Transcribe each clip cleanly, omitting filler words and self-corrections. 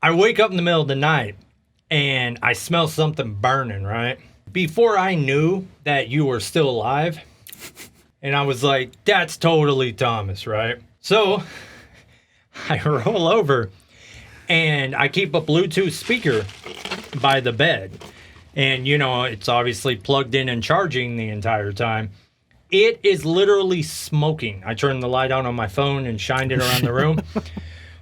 I wake up in the middle of the night and I smell something burning, right? Before I knew that you were still alive, and I was like, that's totally Thomas, right? So I roll over and I keep a Bluetooth speaker by the bed. And, you know, it's obviously plugged in and charging the entire time. It is literally smoking. I turned the light on my phone and shined it around the room.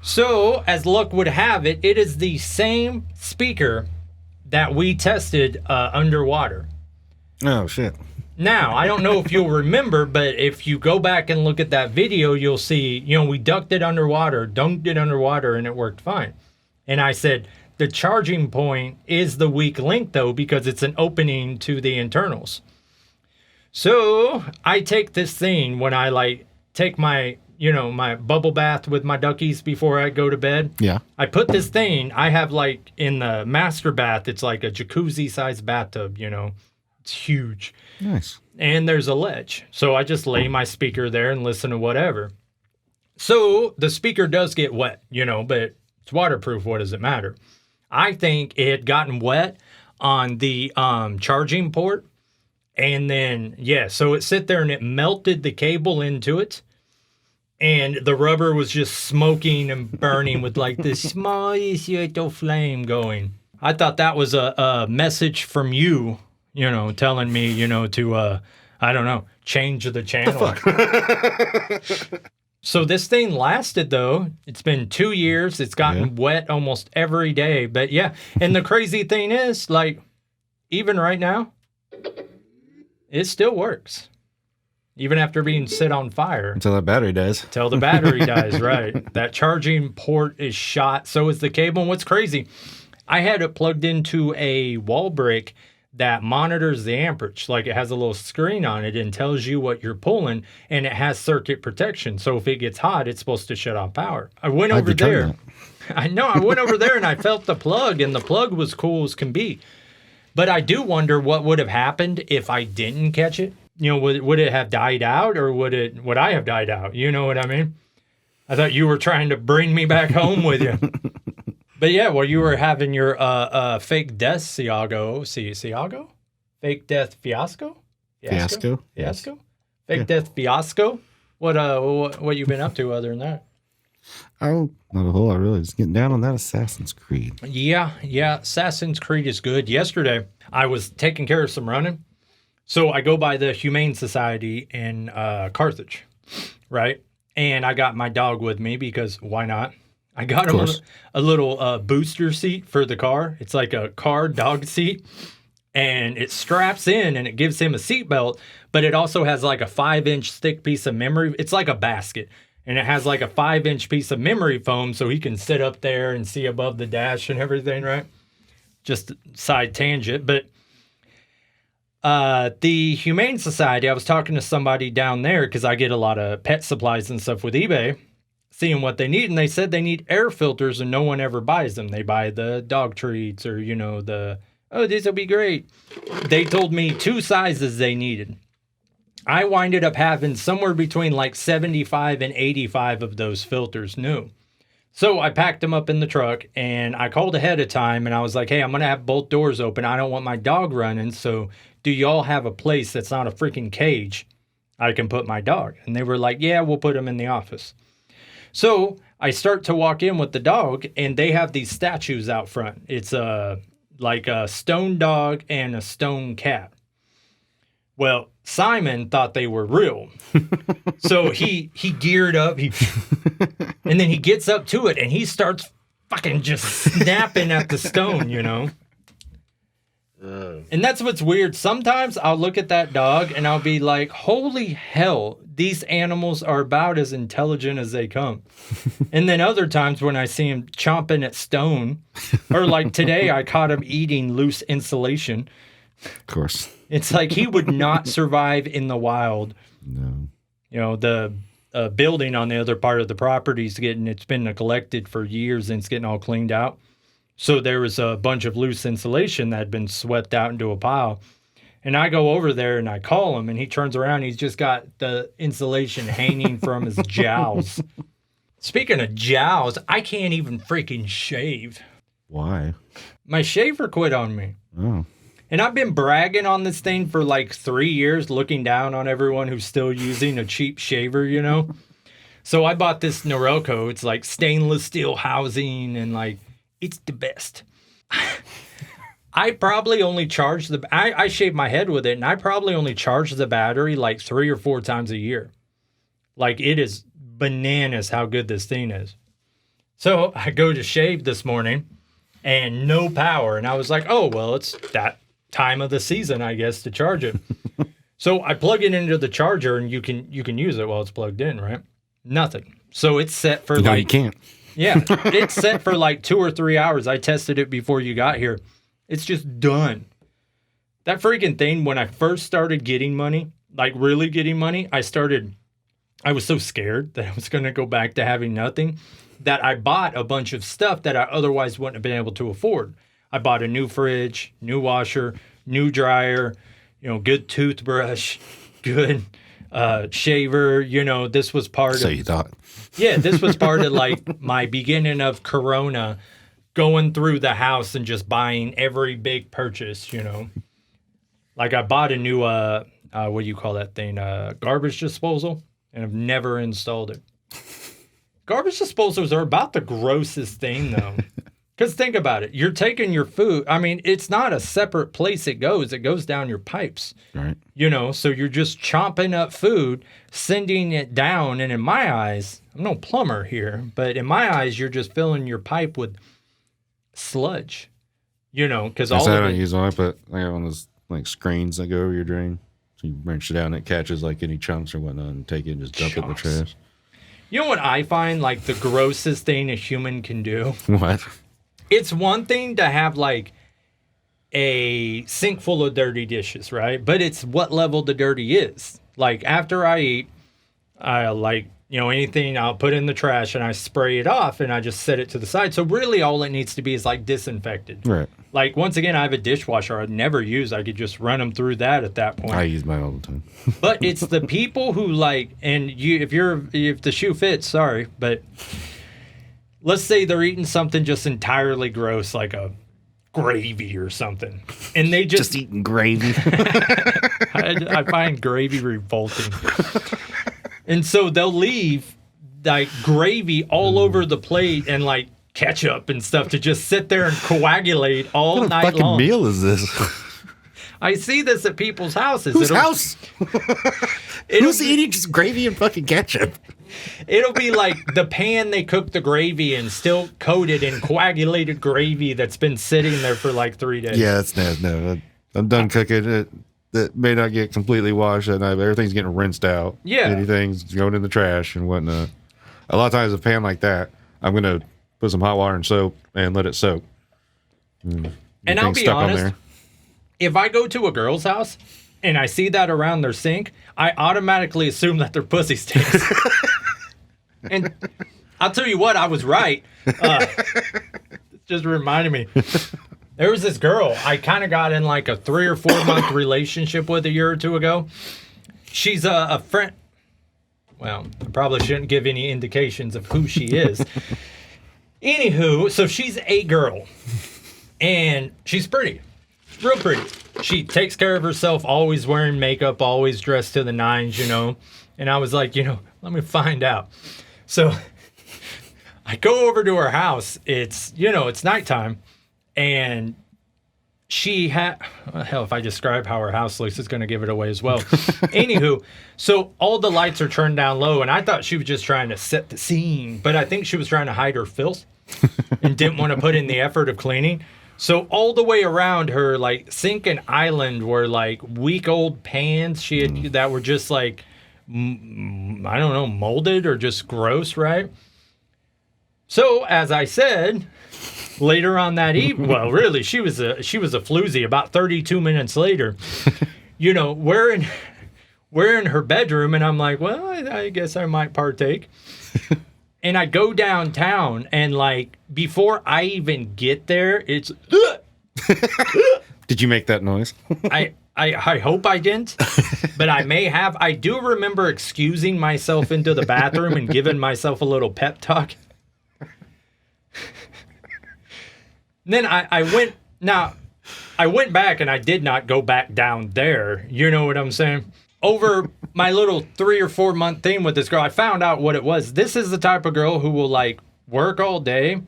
So, as luck would have it, it is the same speaker that we tested underwater. Oh, shit. Now, I don't know if you'll remember, but if you go back and look at that video, you'll see, you know, we dunked it underwater, and it worked fine. And I said, the charging point is the weak link, though, because it's an opening to the internals. So I take this thing when I take my, you know, my bubble bath with my duckies before I go to bed. Yeah. I put this thing, I have in the master bath, it's like a jacuzzi sized bathtub, you know, it's huge. Nice. And there's a ledge. So I just lay my speaker there and listen to whatever. So the speaker does get wet, you know, but it's waterproof. What does it matter? I think it had gotten wet on the charging port. And then, so it sit there and it melted the cable into it. And the rubber was just smoking and burning with the smallest little flame going. I thought that was a message from you, you know, telling me, you know, to, I don't know, change the channel. So this thing lasted, though. It's been 2 years. It's gotten wet almost every day. But yeah, and the crazy thing is, even right now, it still works. Even after being set on fire. Until that battery dies. Until the battery dies, right. That charging port is shot. So is the cable. And what's crazy, I had it plugged into a wall brick that monitors the amperage. It has a little screen on it and tells you what you're pulling, and it has circuit protection. So if it gets hot, it's supposed to shut off power. I went over there. I know. I went over there and I felt the plug, and the plug was cool as can be. But I do wonder what would have happened if I didn't catch it. You know, would it have died out, or would I have died out? You know what I mean? I thought you were trying to bring me back home with you. But yeah, you were having your fake death Fiasco? Fake death fiasco? Fiasco? Fiasco? Fake death fiasco? What you been up to other than that? Oh, not a whole lot, really. Just getting down on that Assassin's Creed. Yeah. Assassin's Creed is good. Yesterday, I was taking care of some running. So I go by the Humane Society in Carthage, right? And I got my dog with me because why not? I got him a little booster seat for the car. It's like a car dog seat. And it straps in and it gives him a seatbelt. But it also has a 5-inch thick piece of memory. It's like a basket. And it has a 5-inch piece of memory foam so he can sit up there and see above the dash and everything, right? Just side tangent. But the Humane Society, I was talking to somebody down there because I get a lot of pet supplies and stuff with eBay, seeing what they need. And they said they need air filters and no one ever buys them. They buy the dog treats or, you know, these will be great. They told me 2 sizes they needed. I winded up having somewhere between 75 and 85 of those filters new. So I packed them up in the truck and I called ahead of time and I was like, hey, I'm going to have both doors open. I don't want my dog running. So do y'all have a place that's not a freaking cage I can put my dog? And they were like, yeah, we'll put him in the office. So I start to walk in with the dog and they have these statues out front. It's like a stone dog and a stone cat. Well, Simon thought they were real. So he geared up, and then he gets up to it and he starts fucking just snapping at the stone, you know? And that's what's weird. Sometimes I'll look at that dog and I'll be like, holy hell, these animals are about as intelligent as they come. And then other times when I see him chomping at stone, or today I caught him eating loose insulation. Of course. It's he would not survive in the wild. No. You know, the building on the other part of the property it's been neglected for years and it's getting all cleaned out. So there was a bunch of loose insulation that had been swept out into a pile. And I go over there and I call him and he turns around. He's just got the insulation hanging from his jowls. Speaking of jowls, I can't even freaking shave. Why? My shaver quit on me. Oh. And I've been bragging on this thing for like 3 years, looking down on everyone who's still using a cheap shaver, you know? So I bought this Norelco. It's like stainless steel housing and like, it's the best. I probably only charge I shave my head with it, and I probably only charge the battery like 3 or 4 times a year. Like, it is bananas how good this thing is. So I go to shave this morning and no power. And I was like, oh, well, it's that time of the season, I guess, to charge it. So I plug it into the charger and you can use it while it's plugged in, right? Nothing. So it's set for No, like... you can't. Yeah, it's set for like 2 or 3 hours. I tested it before you got here. It's just done. That freaking thing, when I first started getting money, like really getting money, I was so scared that I was going to go back to having nothing that I bought a bunch of stuff that I otherwise wouldn't have been able to afford. I bought a new fridge, new washer, new dryer, good toothbrush, good shaver. This was part So of... you thought. Yeah, this was part of like my beginning of Corona, going through the house and just buying every big purchase, Like I bought a new, what do you call that thing? Garbage disposal, and I've never installed it. Garbage disposals are about the grossest thing, though. Because think about it. You're taking your food. I mean, it's not a separate place it goes. It goes down your pipes. Right. So you're just chomping up food, sending it down. And in my eyes, I'm no plumber here, but in my eyes, you're just filling your pipe with sludge. Because all That's of how I it... use one. I put like on those like screens that go over your drain. So you wrench it out and it catches like any chunks or whatnot and take it and just dump it in the trash. You know what I find like the grossest thing a human can do? What? It's one thing to have like a sink full of dirty dishes, right? But it's what level the dirty is. Like after I eat, I like, anything I'll put in the trash and I spray it off and I just set it to the side. So really all it needs to be is like disinfected. Right. Like once again, I have a dishwasher I'd never use. I could just run them through that at that point. I use mine all the time. But it's the people who like, and if the shoe fits, sorry, but let's say they're eating something just entirely gross, like a gravy or something, and they just eating gravy. I find gravy revolting. And so they'll leave like gravy all over the plate and like ketchup and stuff to just sit there and coagulate all What night fucking long. meal is this? I see this at people's houses. Whose house? Who's eating just gravy and fucking ketchup? It'll be like the pan they cook the gravy in, still coated in coagulated gravy that's been sitting there for like 3 days. Yeah, that's nasty. No, I'm done cooking. It may not get completely washed that night, but everything's getting rinsed out. Yeah. Anything's going in the trash and whatnot. A lot of times, a pan like that, I'm going to put some hot water and soap and let it soak. And I'll be honest, if I go to a girl's house and I see that around their sink, I automatically assume that their pussy stinks. And I'll tell you what, I was right. Just reminded me. There was this girl I kind of got in like a 3 or 4 month relationship with a year or two ago. She's a friend. Well, I probably shouldn't give any indications of who she is. Anywho, so she's a girl. And she's pretty. Real pretty. She takes care of herself, always wearing makeup, always dressed to the nines, And I was like, let me find out. So I go over to her house. It's nighttime. And she had, hell, if I describe how her house looks, it's going to give it away as well. Anywho, so all the lights are turned down low, and I thought she was just trying to set the scene, but I think she was trying to hide her filth and didn't want to put in the effort of cleaning. So all the way around her, like, sink and island were, like, week-old pans she had that were just, like, I don't know, molded or just gross, right? So, as I said... Later on that evening, well, really, she was a floozy. About 32 minutes later, we're in her bedroom, and I'm like, well, I guess I might partake. And I go downtown, and like before I even get there, it's. Did you make that noise? I hope I didn't, but I may have. I do remember excusing myself into the bathroom and giving myself a little pep talk. Then I went back and I did not go back down there. You know what I'm saying? Over my little 3 or 4 month thing with this girl, I found out what it was. This is the type of girl who will like work all day,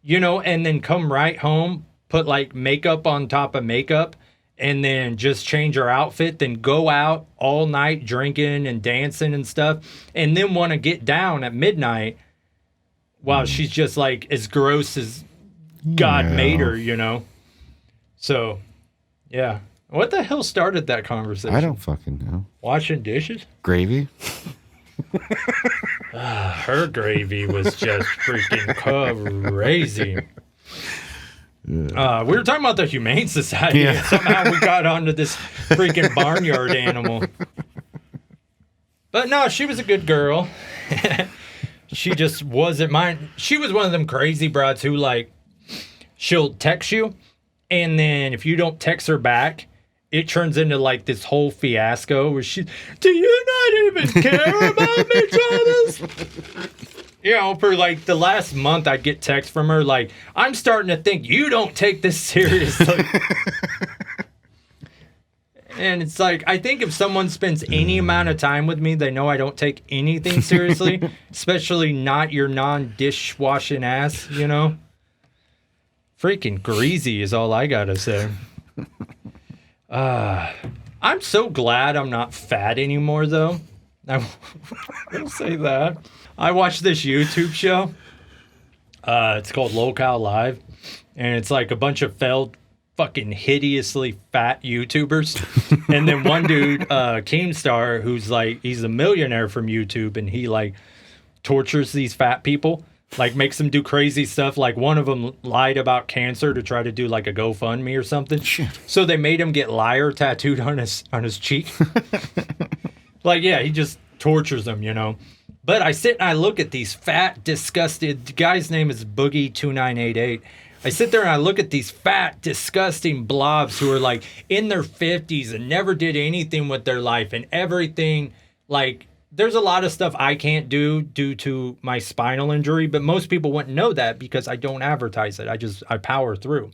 you know, and then come right home, put like makeup on top of makeup, and then just change her outfit, then go out all night drinking and dancing and stuff, and then want to get down at midnight while she's just like as gross as God made her, you know? So, yeah. What the hell started that conversation? I don't fucking know. Washing dishes? Gravy? Her gravy was just freaking crazy. Yeah. We were talking about the Humane Society, and somehow we got onto this freaking barnyard animal. But no, she was a good girl. She just wasn't mine. She was one of them crazy broads who, like, she'll text you, and then if you don't text her back, it turns into like this whole fiasco where do you not even care about me, Travis? You know, for like the last month, I'd get texts from her like, I'm starting to think you don't take this seriously. And it's like, I think if someone spends any amount of time with me, they know I don't take anything seriously, especially not your non-dishwashing ass, you know? Freaking greasy is all I gotta say. I'm so glad I'm not fat anymore, though. I will say that. I watched this YouTube show. It's called Locale Live. And it's like a bunch of failed fucking hideously fat YouTubers. And then one dude, Keemstar, who's like, he's a millionaire from YouTube. And he like tortures these fat people. Like makes them do crazy stuff. Like one of them lied about cancer to try to do like a GoFundMe or something. Shit. So they made him get liar tattooed on his cheek. Like, yeah, he just tortures them, you know. But I sit and I look at these fat, disgusted, the guy's name is Boogie2988. I sit there and I look at these fat, disgusting blobs who are like in their 50s and never did anything with their life and everything. Like, there's a lot of stuff I can't do due to my spinal injury, but most people wouldn't know that because I don't advertise it. I power through.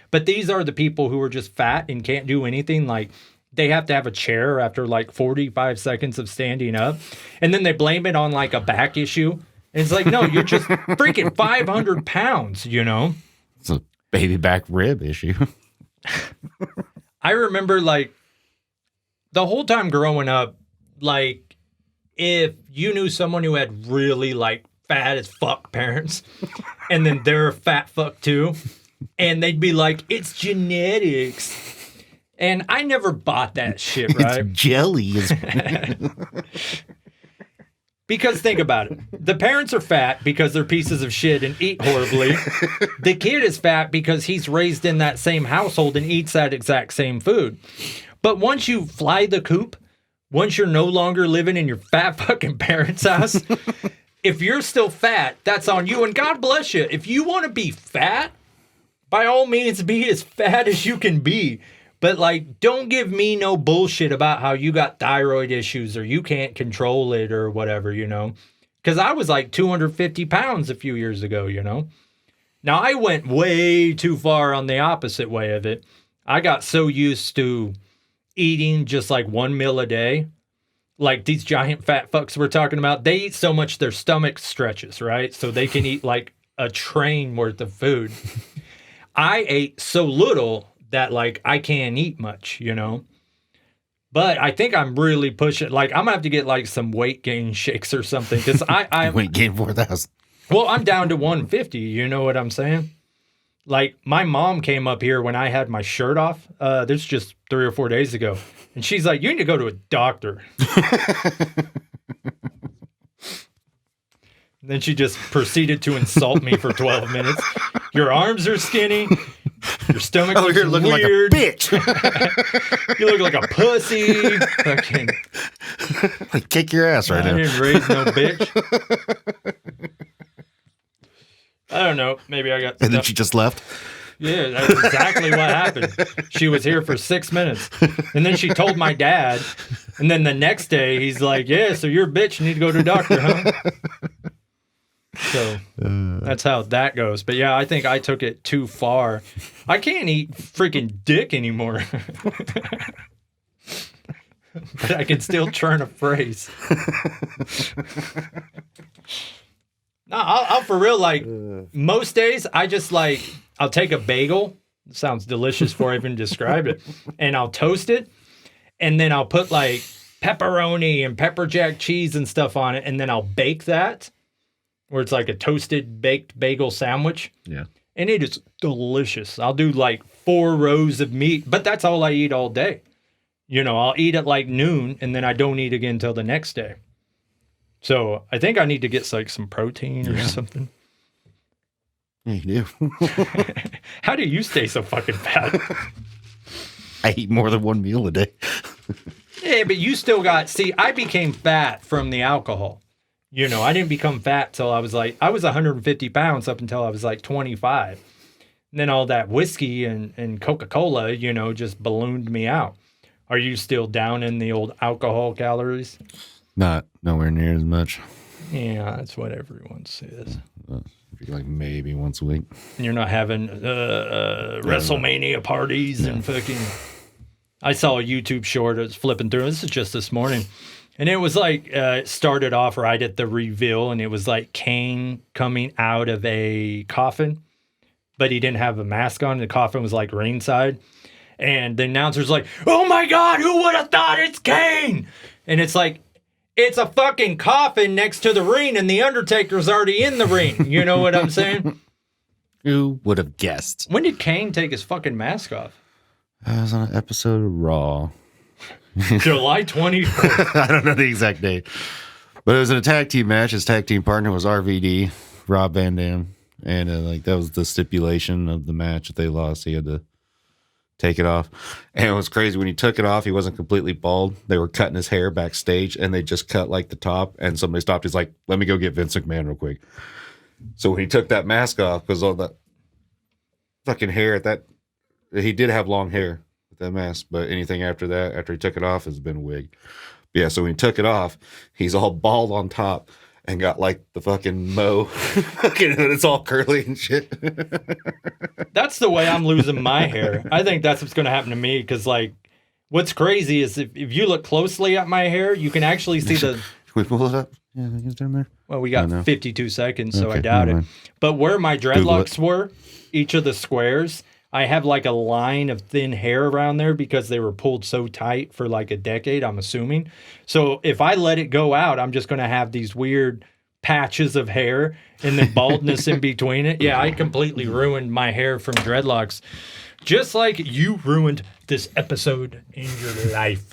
But these are the people who are just fat and can't do anything. Like, they have to have a chair after like 45 seconds of standing up. And then they blame it on like a back issue. And it's like, no, you're just freaking 500 pounds, you know? It's a baby back rib issue. I remember like the whole time growing up, like, if you knew someone who had really like fat as fuck parents and then they're a fat fuck too, and they'd be like, it's genetics. And I never bought that shit, right? It's jelly. Because think about it. The parents are fat because they're pieces of shit and eat horribly. The kid is fat because he's raised in that same household and eats that exact same food. But once you fly the coop, once you're no longer living in your fat fucking parents' house, if you're still fat, that's on you. And God bless you. If you want to be fat, by all means, be as fat as you can be. But, like, don't give me no bullshit about how you got thyroid issues or you can't control it or whatever, you know. Because I was like 250 pounds a few years ago, you know. Now, I went way too far on the opposite way of it. I got so used to eating just like one meal a day, like these giant fat fucks we're talking about, they eat so much their stomach stretches, right? So they can eat like a train worth of food. I ate so little that like I can't eat much, you know? But I think I'm really pushing, like I'm gonna have to get like some weight gain shakes or something because I weight gain 4,000. Well, I'm down to 150, you know what I'm saying? Like, my mom came up here when I had my shirt off. This just 3 or 4 days ago. And she's like, you need to go to a doctor. Then she just proceeded to insult me for 12 minutes. Your arms are skinny. Your stomach looks you're looking weird. Like a bitch. You look like a pussy. Fucking. Like, kick your ass right now. I didn't raise no bitch. I don't know. Maybe I got And then she just left? Yeah, that's exactly what happened. She was here for 6 minutes. And then she told my dad. And then the next day, he's like, yeah, so you're a bitch. You need to go to a doctor, huh? So that's how that goes. But yeah, I think I took it too far. I can't eat freaking dick anymore. But I can still churn a phrase. No, I'll for real, like, most days, I just, like, I'll take a bagel. It sounds delicious before I even describe it. And I'll toast it. And then I'll put, like, pepperoni and pepper jack cheese and stuff on it. And then I'll bake that, where it's like a toasted baked bagel sandwich. Yeah. And it is delicious. I'll do, like, 4 rows of meat. But that's all I eat all day. You know, I'll eat at, like, noon. And then I don't eat again until the next day. So I think I need to get like some protein or something. Yeah, you do. How do you stay so fucking fat? I eat more than one meal a day. Yeah, but you still got, see, I became fat from the alcohol. You know, I didn't become fat till I was 150 pounds up until I was like 25. And then all that whiskey and Coca-Cola, you know, just ballooned me out. Are you still down in the old alcohol calories? Not nowhere near as much. Yeah, that's what everyone says. Like maybe once a week. And you're not having WrestleMania parties and fucking... I saw a YouTube short. I was flipping through. This is just this morning. And it was like, it started off right at the reveal, and it was like Kane coming out of a coffin, but he didn't have a mask on. The coffin was like ringside. And the announcer's like, oh my God, who would have thought it's Kane? And it's like, it's a fucking coffin next to the ring, and the Undertaker's already in the ring. You know what I'm saying? Who would have guessed? When did Kane take his fucking mask off? I was on an episode of Raw. July 24th. I don't know the exact date. But it was in a tag team match. His tag team partner was RVD, Rob Van Dam. And like that was the stipulation of the match. If they lost, he had to take it off. And it was crazy. When he took it off, he wasn't completely bald. They were cutting his hair backstage, and they just cut like the top. And somebody stopped. He's like, let me go get Vince McMahon real quick. So when he took that mask off, because all that fucking hair at that, he did have long hair with that mask, but anything after that, after he took it off, has been a wig. But yeah, so when he took it off, he's all bald on top and got like the fucking mo. It's all curly and shit. That's the way I'm losing my hair. I think that's what's going to happen to me, because like, what's crazy is if you look closely at my hair, you can actually see the... Can we pull it up? Yeah, I think it's down there. Well, we got 52 seconds, so Okay, I doubt never it. mind. But where my dreadlocks were, each of the squares, I have like a line of thin hair around there because they were pulled so tight for like a decade, I'm assuming. So if I let it go out, I'm just going to have these weird patches of hair and then baldness in between it. Yeah, I completely ruined my hair from dreadlocks. Just like you ruined this episode in your life.